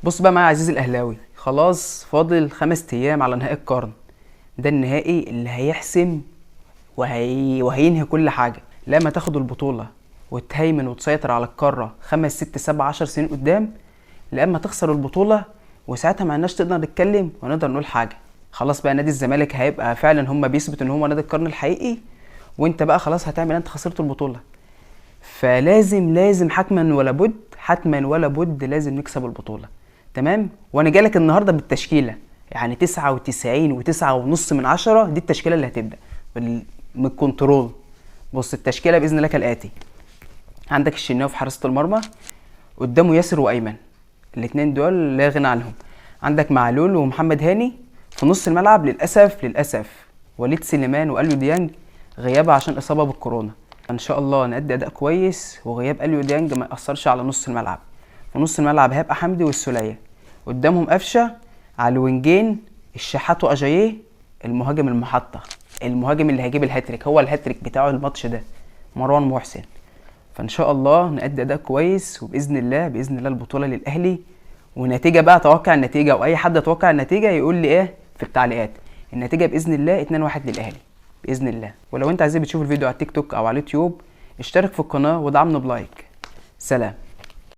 بص بقى معايا يا عزيزي الاهلاوي، خلاص فاضل 5 ايام على نهائي القرن. ده النهائي اللي هيحسم وهينهي كل حاجه. لما تاخد البطوله وتهيمن وتسيطر على القاره 5 6 7 10 سنين قدام، لما تخسر البطوله وساعتها ما عندناش تقدر نتكلم ونقدر نقول حاجه. خلاص بقى نادي الزمالك هيبقى فعلا هم بيثبت ان هو نادي القرن الحقيقي، وانت بقى خلاص هتعمل انت خسرت البطوله. فلازم حتما ولا بد لازم نكسب البطوله. تمام. وانا جالك النهارده بالتشكيله، يعني 99 و9.5 دي التشكيله اللي هتبدا من الكنترول. بص التشكيله باذن الله كالاتي: عندك الشناوي في حراسه المرمى، قدامه ياسر وايمن، الاثنين دول لا غنى عنهم. عندك معلول ومحمد هاني. في نص الملعب للاسف وليد سليمان واليو ديانج غيابه عشان اصابه بالكورونا. ان شاء الله نأدي اداء كويس وغياب اليو ديانج ما ياثرش على نص الملعب. في نص الملعب هيبقى حمدي والسوليه، قدامهم قفشه، على الوينجين الشحات واجاييه، المهاجم المحطه، المهاجم اللي هيجيب الهاتريك، هو الهاتريك بتاعه الماتش ده مروان محسن. فان شاء الله نأدي اداء كويس، وباذن الله البطوله للاهلي. ونتيجه بقى، اتوقع النتيجه، واي حد يتوقع النتيجه يقول لي ايه في التعليقات. النتيجه باذن الله 2-1 للاهلي باذن الله. ولو انت عايز بتشوف الفيديو على التيك توك او على اليوتيوب، اشترك في القناه ودعمنا بلايك. سلام.